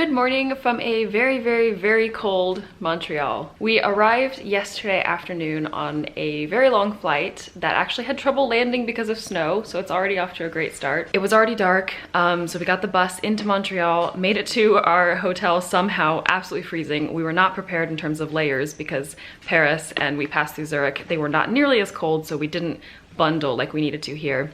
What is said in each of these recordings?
Good morning from a very cold Montreal. We arrived yesterday afternoon on a very long flight that actually had trouble landing because of snow, so it's already off to a great start. It was already dark, so we got the bus into Montreal, made it to our hotel somehow absolutely freezing. We were not prepared in terms of layers because Paris and we passed through Zurich, they were not nearly as cold, so we didn't bundle like we needed to here.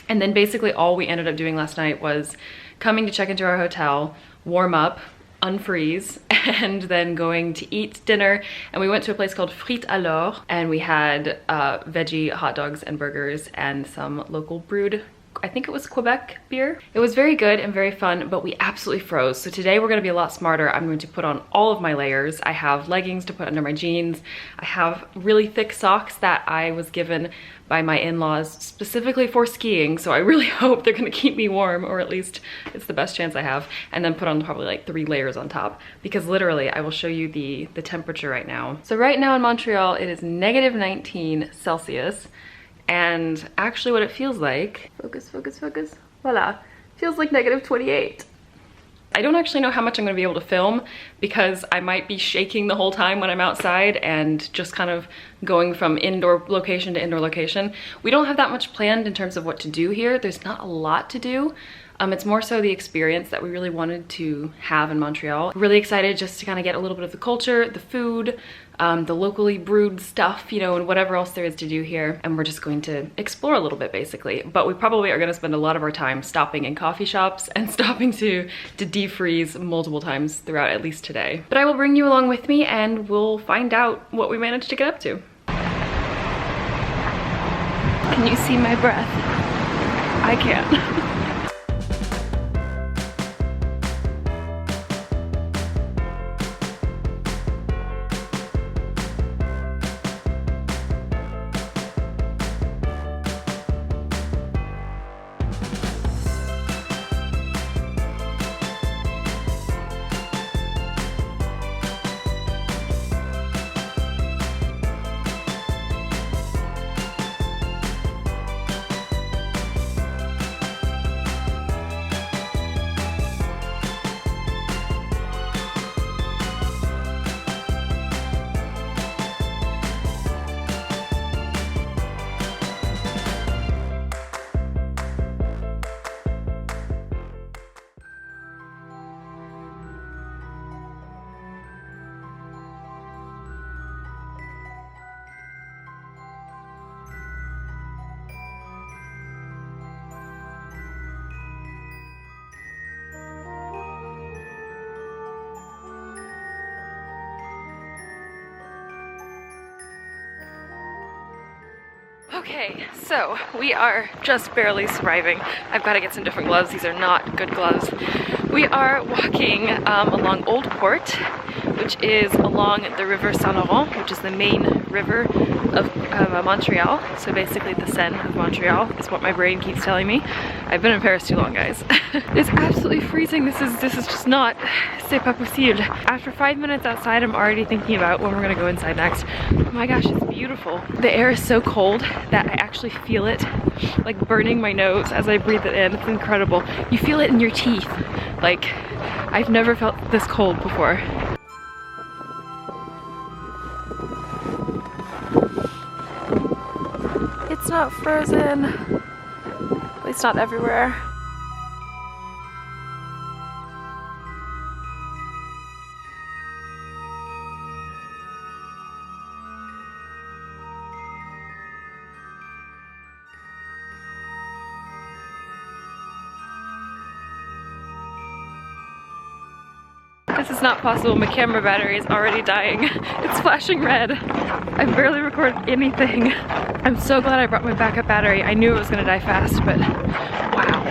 And then basically all we ended up doing last night was coming to check into our hotel, warm up, unfreeze, and then going to eat dinner. And we went to a place called Frites Alors, and we had veggie hot dogs and burgers and some local brewed, I think it was Quebec beer. It was very good and very fun, but we absolutely froze. So today we're gonna be a lot smarter. I'm going to put on all of my layers. I have leggings to put under my jeans. I have really thick socks that I was given by my in-laws specifically for skiing. So I really hope they're gonna keep me warm, or at least it's the best chance I have. And then put on probably like 3 layers on top, because literally I will show you the temperature right now. So right now in Montreal, it is negative 19 Celsius. And actually what it feels like, focus, voila, feels like negative 28. I don't actually know how much I'm gonna be able to film because I might be shaking the whole time when I'm outside and just kind of going from indoor location to indoor location. We don't have that much planned in terms of what to do here. There's not a lot to do. It's more so the experience that we really wanted to have in Montreal. Really excited just to kind of get a little bit of the culture, the food, the locally brewed stuff, you know, and whatever else there is to do here. And we're just going to explore a little bit basically. But we probably are gonna spend a lot of our time stopping in coffee shops and stopping to defreeze multiple times throughout at least today. But I will bring you along with me and we'll find out what we managed to get up to. Can you see my breath? I can't. Okay, so we are just barely surviving. I've got to get some different gloves. These are not good gloves. We are walking along Old Port, which is along the River Saint Laurent, which is the main river of Montreal. So basically the Seine of Montreal is what my brain keeps telling me. I've been in Paris too long, guys. It's absolutely freezing. This is just not, c'est pas possible. After 5 minutes outside, I'm already thinking about when we're gonna go inside next. Oh my gosh, it's beautiful. The air is so cold that I actually feel it like burning my nose as I breathe it in. It's incredible. You feel it in your teeth. Like, I've never felt this cold before. It's not frozen. At least not everywhere. This is not possible. My camera battery is already dying. It's flashing red. I barely recorded anything. I'm so glad I brought my backup battery. I knew it was gonna die fast, but wow.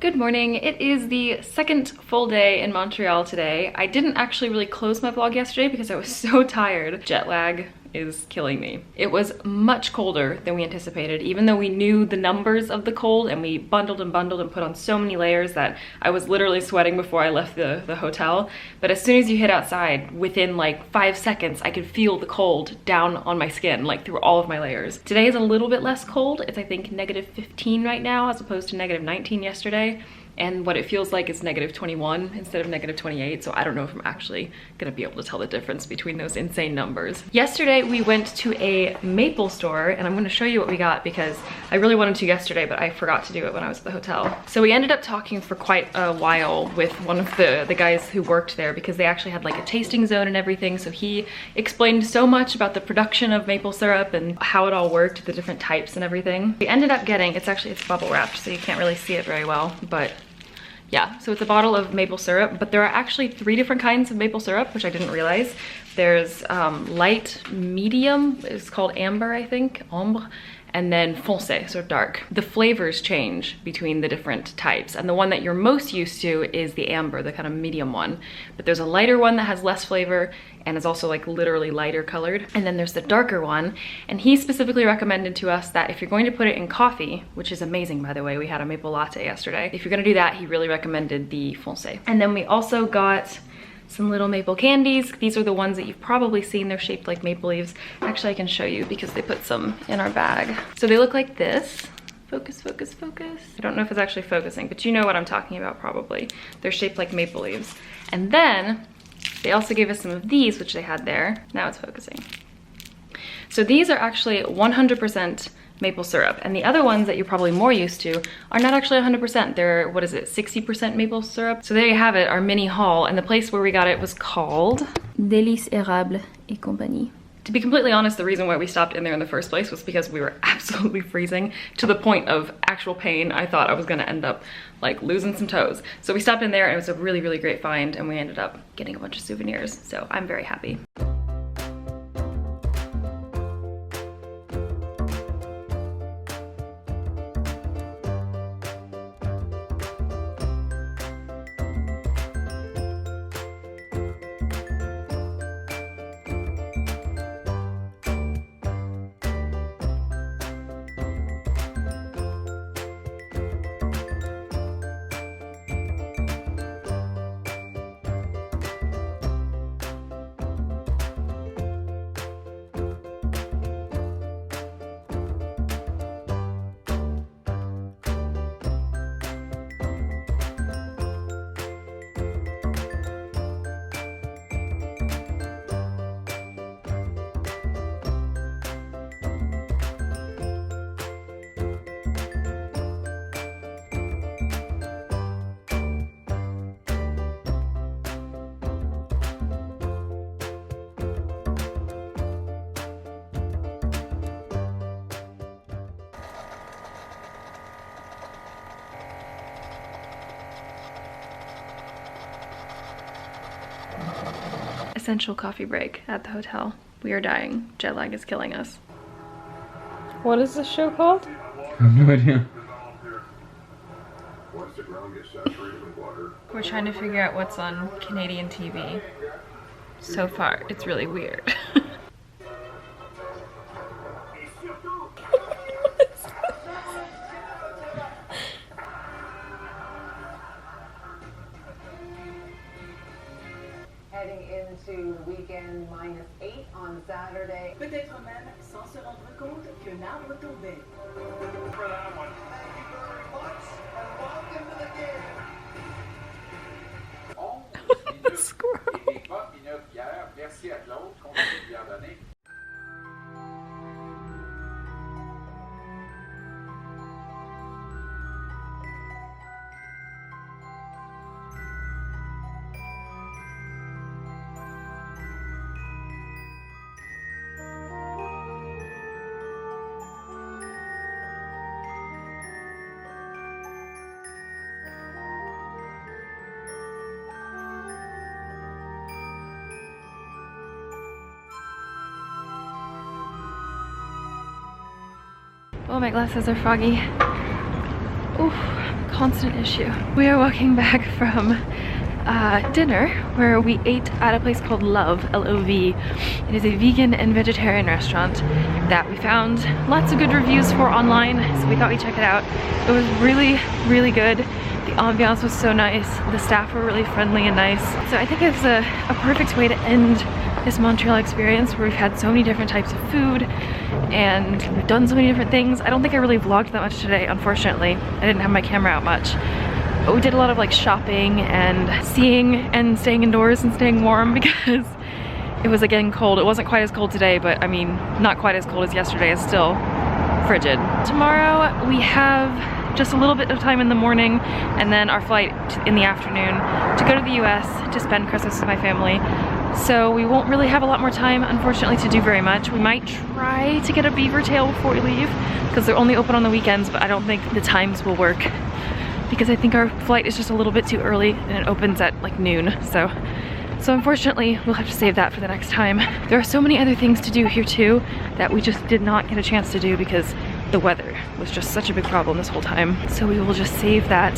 Good morning. It is the second full day in Montreal today. I didn't actually really close my vlog yesterday because I was so tired. Jet lag is killing me. It was much colder than we anticipated, even though we knew the numbers of the cold and we bundled and put on so many layers that I was literally sweating before I left the hotel. But as soon as you hit outside, within like 5 seconds, I could feel the cold down on my skin, like through all of my layers. Today is a little bit less cold. It's I think -15 right now as opposed to -19 yesterday. And what it feels like is -21 instead of -28, so I don't know if I'm actually gonna be able to tell the difference between those insane numbers. Yesterday we went to a maple store, and I'm gonna show you what we got because I really wanted to yesterday, but I forgot to do it when I was at the hotel. So we ended up talking for quite a while with one of the guys who worked there because they actually had like a tasting zone and everything, so he explained so much about the production of maple syrup and how it all worked, the different types and everything. We ended up getting, it's bubble wrapped, so you can't really see it very well, but yeah, so it's a bottle of maple syrup, but there are actually 3 different kinds of maple syrup, which I didn't realize. There's light, medium, it's called amber, I think, ambre, and then foncé, so dark. The flavors change between the different types, and the one that you're most used to is the amber, the kind of medium one. But there's a lighter one that has less flavor and is also like literally lighter colored. And then there's the darker one, and he specifically recommended to us that if you're going to put it in coffee, which is amazing by the way, we had a maple latte yesterday. If you're gonna do that, he really recommended the foncé. And then we also got some little maple candies. These are the ones that you've probably seen. They're shaped like maple leaves. Actually, I can show you because they put some in our bag. So they look like this. Focus, focus, focus. I don't know if it's actually focusing, but you know what I'm talking about probably. They're shaped like maple leaves. And then they also gave us some of these, which they had there. Now it's focusing. So these are actually 100% maple syrup, and the other ones that you're probably more used to are not actually 100%. They're, what is it, 60% maple syrup? So there you have it, our mini haul, and the place where we got it was called Délices Érables et Compagnie. To be completely honest, the reason why we stopped in there in the first place was because we were absolutely freezing to the point of actual pain. I thought I was gonna end up like losing some toes. So we stopped in there and it was a really, really great find, and we ended up getting a bunch of souvenirs. So I'm very happy. Essential coffee break at the hotel. We are dying. Jet lag is killing us. What is this show called? I have no idea. We're trying to figure out what's on Canadian TV. So far, it's really weird. Heading into weekend -8 on Saturday. Peut-être même sans se rendre compte qu'un arbre tombait. For that one. Thank you very much, and welcome to the game. Squirrel. Merci à Claude, continue de lui en donner. Oh, my glasses are foggy. Oof. constant issue. We are walking back from dinner where we ate at a place called Love, L-O-V. It is a vegan and vegetarian restaurant that we found lots of good reviews for online, so we thought we'd check it out. It was really, really good. The ambiance was so nice. The staff were really friendly and nice. So I think it's a perfect way to end this Montreal experience where we've had so many different types of food and we've done so many different things. I don't think I really vlogged that much today, unfortunately. I didn't have my camera out much. But we did a lot of like shopping and seeing and staying indoors and staying warm because it was again cold. It wasn't quite as cold today, but I mean, not quite as cold as yesterday. It's still frigid. Tomorrow we have just a little bit of time in the morning and then our flight in the afternoon to go to the US to spend Christmas with my family. So we won't really have a lot more time, unfortunately, to do very much. We might try to get a beaver tail before we leave because they're only open on the weekends, but I don't think the times will work because I think our flight is just a little bit too early and it opens at like noon. So unfortunately, we'll have to save that for the next time. There are so many other things to do here too that we just did not get a chance to do because the weather was just such a big problem this whole time. So we will just save that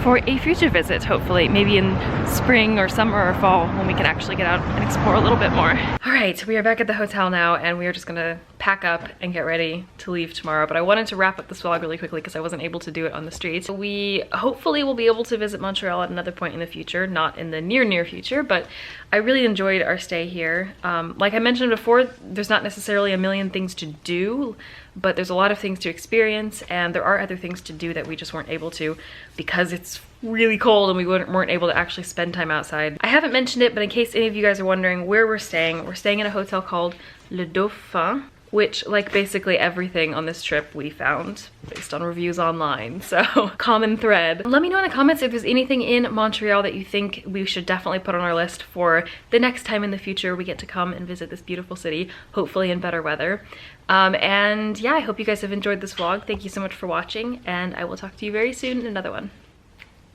for a future visit, hopefully, maybe in spring or summer or fall when we can actually get out and explore a little bit more. All right, we are back at the hotel now and we are just gonna pack up and get ready to leave tomorrow. But I wanted to wrap up this vlog really quickly because I wasn't able to do it on the street. We hopefully will be able to visit Montreal at another point in the future, not in the near future, but I really enjoyed our stay here. Like I mentioned before, there's not necessarily a million things to do, but there's a lot of things to experience and there are other things to do that we just weren't able to because it's really cold and we weren't able to actually spend time outside. I haven't mentioned it, but in case any of you guys are wondering where we're staying in a hotel called Le Dauphin, which, like basically everything on this trip we found based on reviews online, so common thread. Let me know in the comments if there's anything in Montreal that you think we should definitely put on our list for the next time in the future we get to come and visit this beautiful city, hopefully in better weather. And yeah, I hope you guys have enjoyed this vlog. Thank you so much for watching and I will talk to you very soon in another one.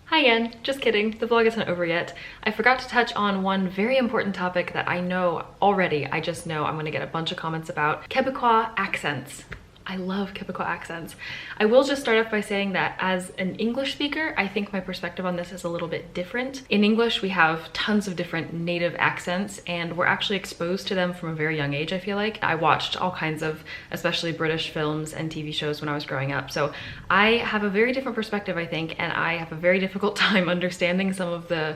Hi again, just kidding, the vlog isn't over yet. I forgot to touch on one very important topic that I know already, I just know I'm gonna get a bunch of comments about: Quebecois accents. I love Quebecois accents. I will just start off by saying that as an English speaker, I think my perspective on this is a little bit different. In English, we have tons of different native accents and we're actually exposed to them from a very young age, I feel like. I watched all kinds of, especially British films and TV shows when I was growing up. So I have a very different perspective, I think, and I have a very difficult time understanding some of the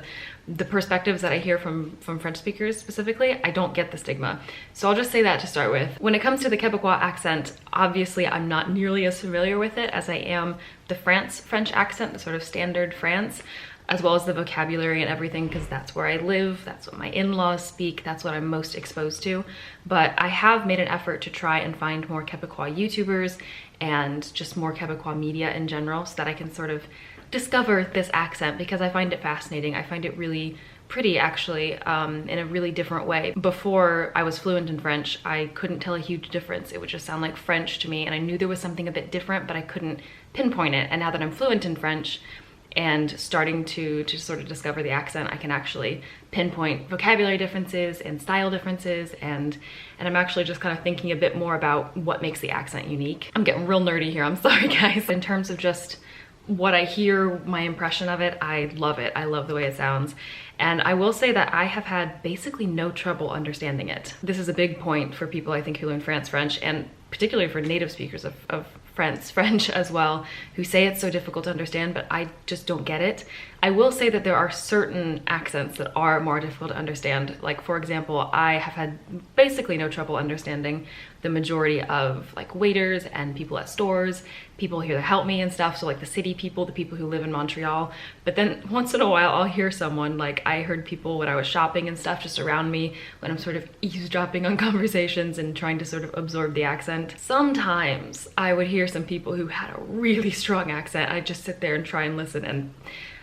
perspectives that I hear from French speakers specifically. I don't get the stigma. So I'll just say that to start with. When it comes to the Quebecois accent, obviously I'm not nearly as familiar with it as I am the French accent, the sort of standard France, as well as the vocabulary and everything, because that's where I live, that's what my in-laws speak, that's what I'm most exposed to. But I have made an effort to try and find more Quebecois YouTubers and just more Quebecois media in general so that I can sort of discover this accent because I find it fascinating. I find it really pretty, actually, in a really different way. Before I was fluent in French, I couldn't tell a huge difference. It would just sound like French to me and I knew there was something a bit different, but I couldn't pinpoint it. And now that I'm fluent in French and starting to sort of discover the accent, I can actually pinpoint vocabulary differences and style differences, and I'm actually just kind of thinking a bit more about what makes the accent unique. I'm getting real nerdy here, I'm sorry guys. In terms of just what I hear, my impression of it, I love it. I love the way it sounds. And I will say that I have had basically no trouble understanding it. This is a big point for people, I think, who learn France French, and particularly for native speakers of French as well, who say it's so difficult to understand, but I just don't get it. I will say that there are certain accents that are more difficult to understand. Like, for example, I have had basically no trouble understanding the majority of like waiters and people at stores, people here to help me and stuff. So like the city people, the people who live in Montreal. But then once in a while I'll hear someone, like I heard people when I was shopping and stuff just around me, when I'm sort of eavesdropping on conversations and trying to sort of absorb the accent. Sometimes I would hear some people who had a really strong accent. I'd just sit there and try and listen, and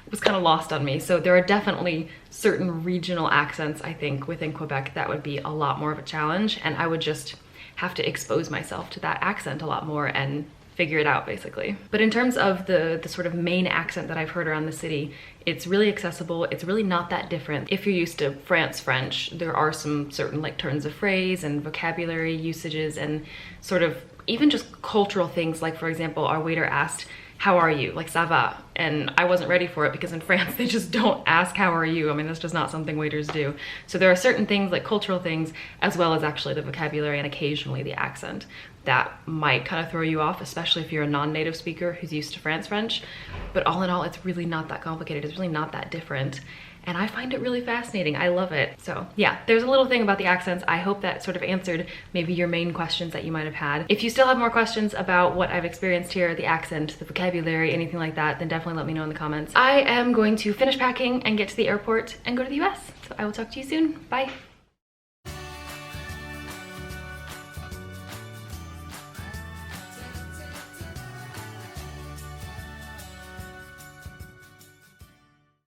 it was kind of lost on me. So there are definitely certain regional accents, I think, within Quebec that would be a lot more of a challenge, and I would just have to expose myself to that accent a lot more and figure it out, basically. But in terms of the sort of main accent that I've heard around the city, it's really accessible. It's really not that different. If you're used to France French, there are some certain like turns of phrase and vocabulary usages and sort of even just cultural things, like for example, our waiter asked, how are you? Like, ça va? And I wasn't ready for it because in France, they just don't ask, how are you? I mean, that's just not something waiters do. So there are certain things, like cultural things, as well as actually the vocabulary and occasionally the accent, that might kind of throw you off, especially if you're a non-native speaker who's used to France French. But all in all, it's really not that complicated. It's really not that different. And I find it really fascinating. I love it. So yeah, there's a little thing about the accents. I hope that sort of answered maybe your main questions that you might have had. If you still have more questions about what I've experienced here, the accent, the vocabulary, anything like that, then definitely let me know in the comments. I am going to finish packing and get to the airport and go to the US. So I will talk to you soon. Bye.